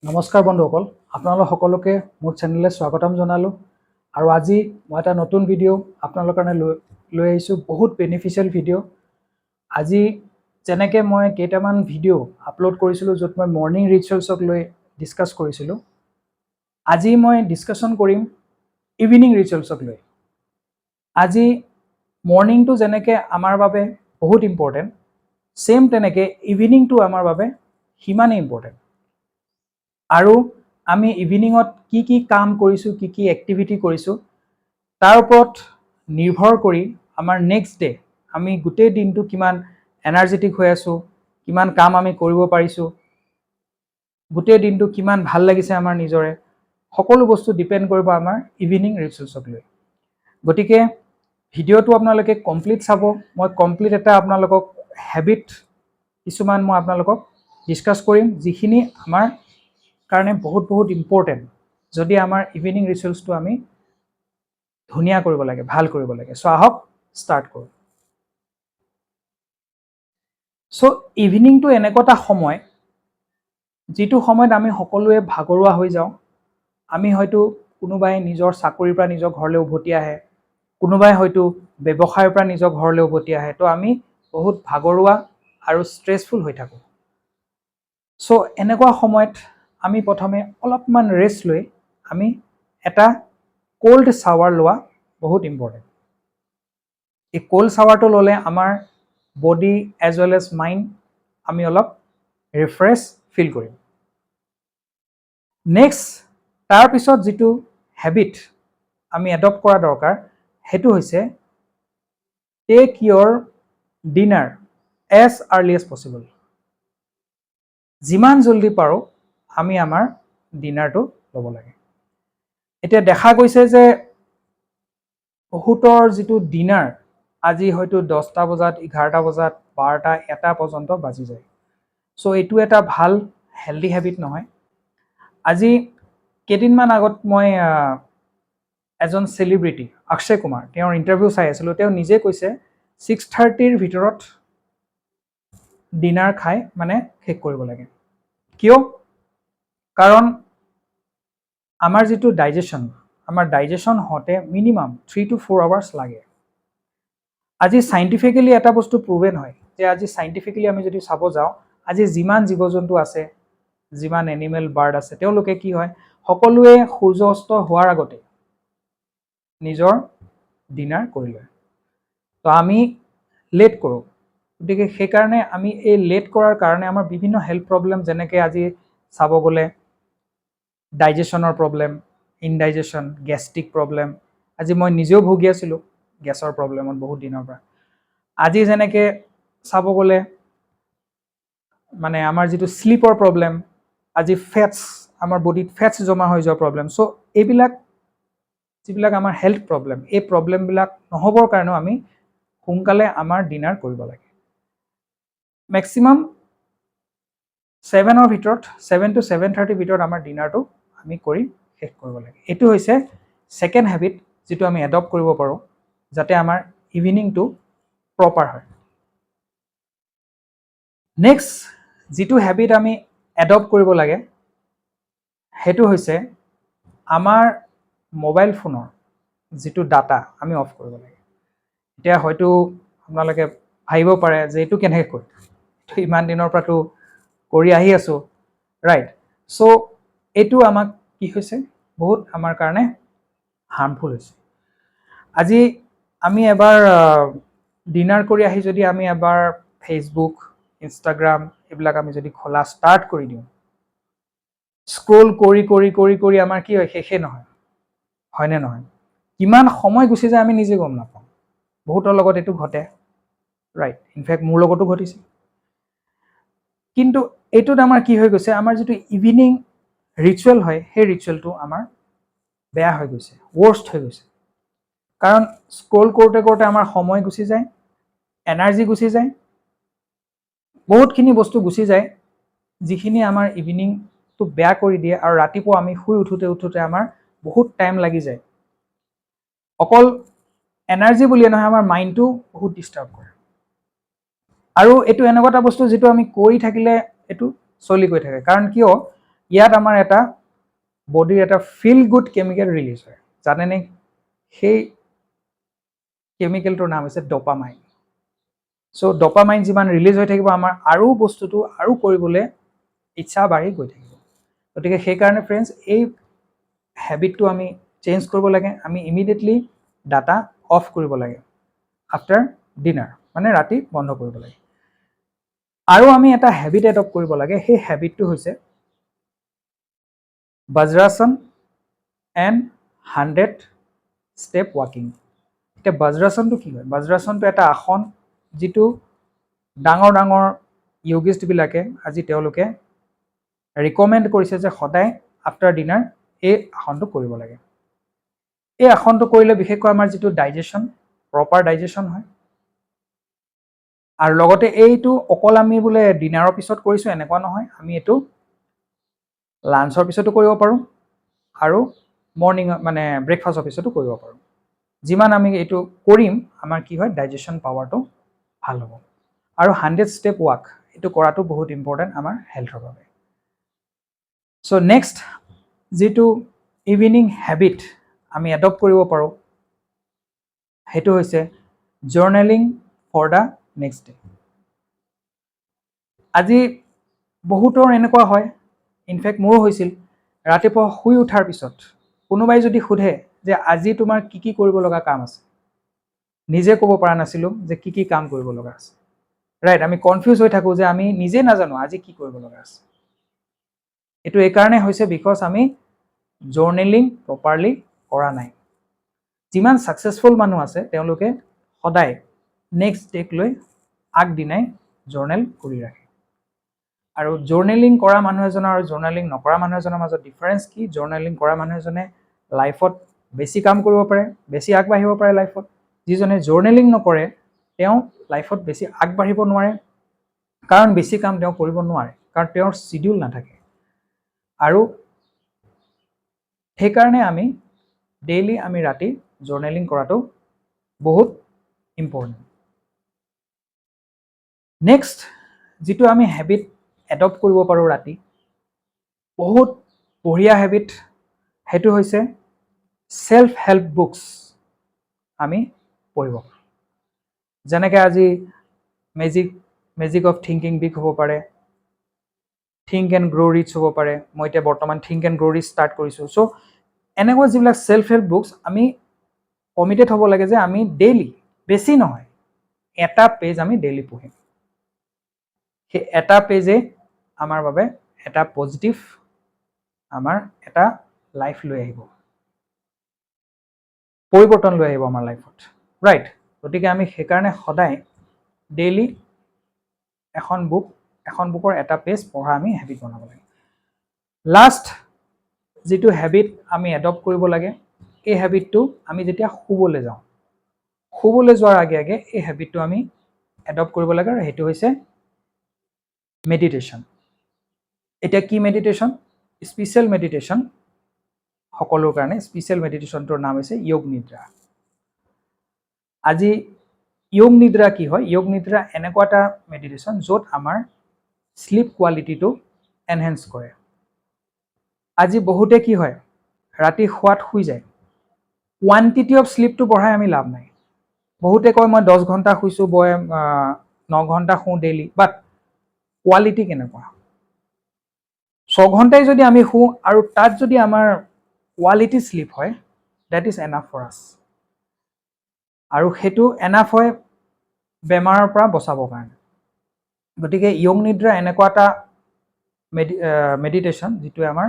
নমস্কাৰ বন্ধুসকল, আপোনালোক সকলোকে মোৰ চেনেললৈ স্বাগতম জনালোঁ। আৰু আজি মই এটা নতুন ভিডিঅ' আপোনালোকৰ কাৰণে লৈ আহিছোঁ, বহুত বেনিফিচিয়েল ভিডিঅ'। আজি যেনেকৈ মই কেইটামান ভিডিঅ' আপলোড কৰিছিলোঁ য'ত মই মৰ্ণিং ৰিচুৱেলছক লৈ ডিছকাছ কৰিছিলোঁ, আজি মই ডিছকাশ্যন কৰিম ইভিনিং ৰিচুৱেলছক লৈ। আজি মৰ্ণিংটো যেনেকৈ আমাৰ বাবে বহুত ইম্পৰ্টেণ্ট, ছেম তেনেকৈ ইভিনিংটো আমাৰ বাবে সিমানেই ইম্পৰ্টেণ্ট। আৰু আমি ইভিনিঙত কি কি কাম কৰিছোঁ, কি কি এক্টিভিটি কৰিছোঁ, তাৰ ওপৰত নিৰ্ভৰ কৰি আমাৰ নেক্সট ডে আমি গোটেই দিনটো কিমান এনাৰ্জেটিক হৈ আছোঁ, কিমান কাম আমি কৰিব পাৰিছোঁ, গোটেই দিনটো কিমান ভাল লাগিছে আমাৰ নিজৰে, সকলো বস্তু ডিপেণ্ড কৰিব আমাৰ ইভিনিং ৰিচুৱেলছক লৈ। গতিকে ভিডিঅ'টো আপোনালোকে কমপ্লিট চাব। মই কমপ্লিট এটা আপোনালোকক হেবিট কিছুমান মই আপোনালোকক ডিছকাছ কৰিম, যিখিনি আমাৰ কাৰণে বহুত ইম্পৰ্টেণ্ট যদি আমাৰ ইভিনিং ৰিচুৱেলছটো আমি ধুনীয়া কৰিব লাগে, ভাল কৰিব লাগে। চ' আহক ষ্টাৰ্ট কৰোঁ। চ' ইভিনিংটো এনেকুৱা এটা সময় যিটো সময়ত আমি সকলোৱে ভাগৰুৱা হৈ যাওঁ। আমি হয়তো কোনোবাই নিজৰ চাকৰিৰ পৰা নিজৰ ঘৰলৈ উভতি আহে, কোনোবাই হয়তো ব্যৱসায়ৰ পৰা নিজৰ ঘৰলৈ উভতি আহে। তো আমি বহুত ভাগৰুৱা আৰু ষ্ট্ৰেছফুল হৈ থাকোঁ। চ' এনেকুৱা সময়ত আমি প্ৰথমে অলপমান ৰেষ্ট লৈ আমি এটা কোল্ড শ্বাৱাৰ লোৱা বহুত ইম্পৰ্টেণ্ট। এই কোল্ড শ্বাৱাৰটো ল'লে আমাৰ body as well as mind আমি অলপ ৰিফ্ৰেছ ফিল কৰিম। নেক্সট তাৰপিছত যিটো হেবিট আমি এডপ্ট কৰা দৰকাৰ, সেইটো হৈছে take your dinner as early as possible. যিমান জলদি পাৰোঁ আমি আমাৰ ডিনাৰটো ল'ব লাগে। এতিয়া দেখা গৈছে যে বহুতৰ যিটো ডিনাৰ আজি হয়তো 10টা বজাত, 11টা বজাত, 12টা, 1টা পৰ্যন্ত বাজি যায়। চ' এইটো এটা ভাল হেল্ডি হেবিট নহয়। আজি কেইদিনমান আগত মই এজন চেলিব্ৰিটি অক্ষয় কুমাৰ, তেওঁৰ ইণ্টাৰভিউ চাই আছিলোঁ। তেওঁ নিজে কৈছে 6:30ৰ ভিতৰত ডিনাৰ খাই মানে শেষ কৰিব লাগে। কিয়? কাৰণ আমাৰ যিটো ডাইজেশ্যন হওঁতে মিনিমাম 3 to 4 আৱাৰ্ছ লাগে। আজি চাইণ্টিফিকেলি এটা বস্তু প্ৰুভেন হয় যে আজি চাইণ্টিফিকেলি আমি যদি চাব যাওঁ, আজি যিমান জীৱ জন্তু আছে, যিমান এনিমেল বাৰ্ড আছে, তেওঁলোকে কি হয়, সকলোৱে সূৰ্য অস্ত হোৱাৰ আগতে নিজৰ ডিনাৰ কৰি লয়। তো আমি লেট কৰোঁ। গতিকে সেইকাৰণে আমি এই লেট কৰাৰ কাৰণে আমাৰ বিভিন্ন হেল্থ প্ৰব্লেম, যেনেকৈ আজি চাব গ'লে ডাইজেশ্যনৰ প্ৰব্লেম, ইনডাইজেশ্যন, গেষ্ট্ৰিক প্ৰব্লেম। আজি মই নিজেও ভুগি আছিলোঁ গেছৰ প্ৰব্লেমত বহুত দিনৰ পৰা। আজি যেনেকৈ চাব গ'লে মানে আমাৰ যিটো শ্লিপৰ প্ৰব্লেম, আজি ফেটছ, আমাৰ বডিত ফেটছ জমা হৈ যোৱা প্ৰব্লেম। চ' এইবিলাক যিবিলাক আমাৰ হেল্থ প্ৰব্লেম, এই প্ৰব্লেমবিলাক নহ'বৰ কাৰণেও আমি সোনকালে আমাৰ ডিনাৰ কৰিব লাগে। মেক্সিমাম 7 to 7:30 ভিতৰত আমাৰ ডিনাৰটো আমি কৰি শেষ কৰিব লাগে। এইটো হৈছে ছেকেণ্ড হেবিট যিটো আমি এডপ্ট কৰিব পাৰোঁ যাতে আমাৰ ইভিনিংটো প্ৰপাৰ হয়। নেক্সট যিটো হেবিট আমি এডপ্ট কৰিব লাগে সেইটো হৈছে আমাৰ মোবাইল ফোনৰ যিটো ডাটা আমি অফ কৰিব লাগে। এতিয়া হয়তো আপোনালোকে ভাবিব পাৰে যে এইটো কেনেকৈ কৰে, ইমান দিনৰ পৰাতো কৰি আহি আছোঁ, ৰাইট? চ' এইটো আমাক কি হৈছে, বহুত আমাৰ কাৰণে হাৰ্মফুল হৈছে। আজি আমি এবাৰ ডিনাৰ কৰি আহি যদি আমি এবাৰ ফেচবুক, ইনষ্টাগ্ৰাম এইবিলাক আমি যদি খোলা ষ্টাৰ্ট কৰি দিওঁ, স্ক্ৰল কৰি কৰি কৰি কৰি আমাৰ কি হয়, শেষে নহয়, হয়নে নহয়? কিমান সময় গুচি যায় আমি নিজে গম নাপাওঁ। বহুতৰ লগত এইটো ঘটে, ৰাইট? ইনফেক্ট মোৰ লগতো ঘটিছে। কিন্তু এইটোত আমাৰ কি হৈ গৈছে, আমাৰ যিটো ইভিনিং ৰিচুৱেল হয়, সেই ৰিচুৱেলটো আমাৰ বেয়া হৈ গৈছে, ৱৰ্ষ্ট হৈ গৈছে। কাৰণ স্ক্ৰল কৰোঁতে কৰোঁতে আমাৰ সময় গুচি যায়, এনাৰ্জি গুচি যায়, বহুতখিনি বস্তু গুচি যায়, যিখিনি আমাৰ ইভিনিংটো বেয়া কৰি দিয়ে। আৰু ৰাতিপুৱা আমি শুই উঠোতে আমাৰ বহুত টাইম লাগি যায়। অকল এনাৰ্জি বুলিয়ে নহয়, আমাৰ মাইণ্ডটো বহুত ডিষ্টাৰ্ব কৰে। আৰু এইটো এনেকুৱা এটা বস্তু যিটো আমি কৰি থাকিলে এইটো চলি গৈ থাকে। কাৰণ কিয়, ইয়াত আমাৰ এটা বডিৰ এটা ফিল গুড কেমিকেল ৰিলিজ হয় জানেনে সেই কেমিকেলটোৰ নাম হৈছে ডপামাইন চ' ডপামাইন যিমান ৰিলিজ হৈ থাকিব আমাৰ আৰু বস্তুটো আৰু কৰিবলৈ ইচ্ছা বাঢ়ি গৈ থাকিব গতিকে সেইকাৰণে ফ্ৰেণ্ডছ এই হেবিটটো আমি চেঞ্জ কৰিব লাগে আমি ইমিডিয়েটলি ডাটা অফ কৰিব লাগে আফটাৰ ডিনাৰ মানে ৰাতি বন্ধ কৰিব লাগে আৰু আমি এটা হেবিট এডপ্ট কৰিব লাগে সেই হেবিটটো হৈছে বজ্ৰাসন এণ্ড 100 ষ্টেপ ৱাকিং এতিয়া বজ্ৰাসনটো কি হয় বজ্ৰাসনটো এটা আসন যিটো ডাঙৰ ডাঙৰ য়োগিষ্টবিলাকে আজি তেওঁলোকে ৰিকমেণ্ড কৰিছে যে সদায় আফটাৰ ডিনাৰ এই আসনটো কৰিব লাগে এই আসনটো কৰিলে বিশেষকৈ আমাৰ যিটো ডাইজেশ্যন প্ৰপাৰ ডাইজেশ্যন হয় আৰু লগতে এইটো অকল আমি বোলে ডিনাৰৰ পিছত কৰিছোঁ এনেকুৱা নহয় আমি এইটো লাঞ্চৰ পিছতো কৰিব পাৰোঁ আৰু মৰ্নিং মানে ব্ৰেকফাষ্টৰ পিছতো কৰিব পাৰোঁ যিমান আমি এইটো কৰিম আমাৰ কি হয় ডাইজেশ্যন পাৱাৰটো ভাল হ'ব আৰু 100 ষ্টেপ ৱাক এইটো কৰাটো বহুত ইম্পৰ্টেণ্ট আমাৰ হেল্থৰ বাবে চ' নেক্সট যিটো ইভিনিং হেবিট আমি এডপ্ট কৰিব পাৰোঁ সেইটো হৈছে journaling for the next day আজি বহুতৰ এনেকুৱা হয় ইনফেক্ট মোৰো হৈছিল ৰাতিপুৱা শুই উঠাৰ পিছত কোনোবাই যদি সোধে যে আজি তোমাৰ কি কি কৰিব লগা কাম আছে নিজে ক'ব পৰা নাছিলোঁ যে কি কি কাম কৰিব লগা আছে ৰাইট আমি কনফিউজ হৈ থাকোঁ যে আমি নিজে নাজানো আজি কি কৰিব লগা আছে এইটো এইকাৰণে হৈছে বিকজ আমি জাৰ্নেলিং প্ৰপাৰলি কৰা নাই যিমান ছাকচেছফুল মানুহ আছে তেওঁলোকে সদায় নেক্সট ডেক লৈ আগদিনাই জাৰ্নেল কৰি ৰাখে আৰু জাৰ্নেলিং কৰা মানুহ এজনৰ আৰু জাৰ্নেলিং নকৰা মানুহ এজনৰ মাজত ডিফাৰেঞ্চ কি জাৰ্নেলিং কৰা মানুহ এজনে লাইফত বেছি কাম কৰিব পাৰে বেছি আগবাঢ়িব পাৰে লাইফত যিজনে জাৰ্নেলিং নকৰে তেওঁ লাইফত বেছি আগবাঢ়িব নোৱাৰে কাৰণ বেছি কাম তেওঁ কৰিব নোৱাৰে কাৰণ তেওঁৰ শিডিউল নাথাকে আৰু সেইকাৰণে আমি ডেইলি আমি ৰাতি জাৰ্নেলিং কৰাটো বহুত ইম্পৰ্টেণ্ট নেক্সট যিটো আমি হেবিট এডপ্ট কৰিব পাৰোঁ ৰাতি বহুত বঢ়িয়া হেবিট সেইটো হৈছে সেলফ হেল্প বুকছ আমি পঢ়িব পাৰোঁ যেনেকৈ আজি মেজিক অফ থিংকিং বিগ হ'ব পাৰে থিংক এণ্ড গ্ৰ' ৰিচ হ'ব পাৰে মই এতিয়া বৰ্তমান think and grow' rich start কৰিছোঁ চ' এনেকুৱা যিবিলাক সেলফ হেল্প বুকছ আমি কমিটেড হ'ব লাগে যে আমি ডেইলি বেছি নহয় এটা পেজ আমি ডেইলি পঢ়িম সেই এটা পেজে আমাৰ বাবে এটা পজিটিভ আমাৰ এটা লাইফ লৈ আহিব পৰিৱৰ্তন লৈ আহিব আমাৰ লাইফত ৰাইট গতিকে আমি সেইকাৰণে সদায় ডেইলি এখন বুকৰ এটা পেজ পঢ়া আমি হেবিট বনাব লাগে লাষ্ট যিটো হেবিট আমি এডপ্ট কৰিব লাগে এই হেবিটটো আমি যেতিয়া শুবলৈ যাওঁ শুবলৈ যোৱাৰ আগে আগে এই হেবিটটো আমি এডপ্ট কৰিব লাগে আৰু সেইটো হৈছে মেডিটেশ্যন এতিয়া কি মেডিটেশ্যন স্পেচিয়েল মেডিটেশ্যন সকলোৰ কাৰণে স্পেচিয়েল মেডিটেশ্যনটোৰ নাম হৈছে যোগ নিদ্ৰা আজি যোগ নিদ্ৰা কি হয় যোগ নিদ্ৰা এনেকুৱা এটা মেডিটেশ্যন য'ত আমাৰ স্লিপ কোৱালিটিটো এনহেন্স কৰে আজি বহুতে কি হয় ৰাতি শুৱাত শুই যায় কোৱান্টিটি অফ স্লিপটো বঢ়াই আমি লাভ নাই বহুতে কয় মই 10 ঘণ্টা শুইছোঁ 9 ঘণ্টা শুওঁ ডেইলি বাট কোৱালিটি কেনেকুৱা 6 ঘণ্টাই যদি আমি শুওঁ আৰু তাত যদি আমাৰ কোৱালিটি স্লিপ হয় that is enough for us আৰু সেইটো এনাফ হয় বেমাৰৰ পৰা বচাবৰ কাৰণে গতিকে যোগ নিদ্ৰা এনেকুৱা এটা মেডিটেশ্যন যিটোৱে আমাৰ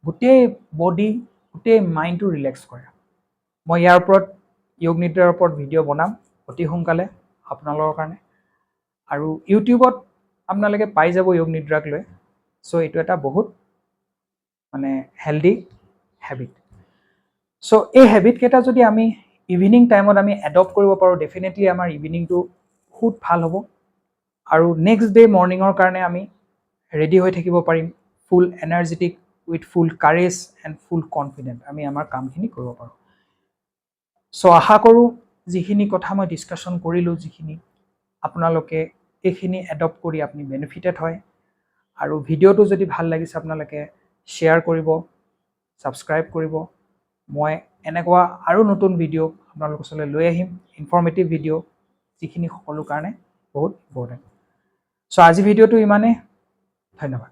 গোটেই বডি গোটেই মাইণ্ডটো ৰিলেক্স কৰে মই ইয়াৰ ওপৰত যোগ নিদ্ৰাৰ ওপৰত ভিডিঅ' বনাম অতি সোনকালে আপোনালোকৰ কাৰণে আৰু ইউটিউবত আপোনালোকে পাই যাব যোগ নিদ্ৰাক লৈ চ' এইটো এটা বহুত মানে হেল্ডি হেবিট চ' এই হেবিটকেইটা যদি আমি ইভিনিং টাইমত আমি এডপ্ট কৰিব পাৰোঁ ডেফিনেটলি আমাৰ ইভিনিংটো বহুত ভাল হ'ব আৰু নেক্সট ডে মৰ্ণিঙৰ কাৰণে আমি ৰেডি হৈ থাকিব পাৰিম full energetic with full courage and full confident আমি আমাৰ কামখিনি কৰিব পাৰোঁ চ' আশা কৰোঁ যিখিনি কথা মই ডিছকাশ্যন কৰিলোঁ যিখিনি আপোনালোকে এইখিনি এডপ্ট কৰি আপুনি বেনিফিটেড হয় আৰু ভিডিঅ'টো যদি ভাল লাগিছে আপোনালোকে শ্বেয়াৰ কৰিব, ছাবস্ক্ৰাইব কৰিব। মই এনেকুৱা আৰু নতুন ভিডিঅ' আপোনালোকৰ ওচৰলৈ লৈ আহিম, ইনফৰ্মেটিভ ভিডিঅ', যিখিনি সকলো কাৰণে বহুত ইম্পৰ্টেণ্ট। চ' আজি ভিডিঅ'টো ইমানেই। ধন্যবাদ।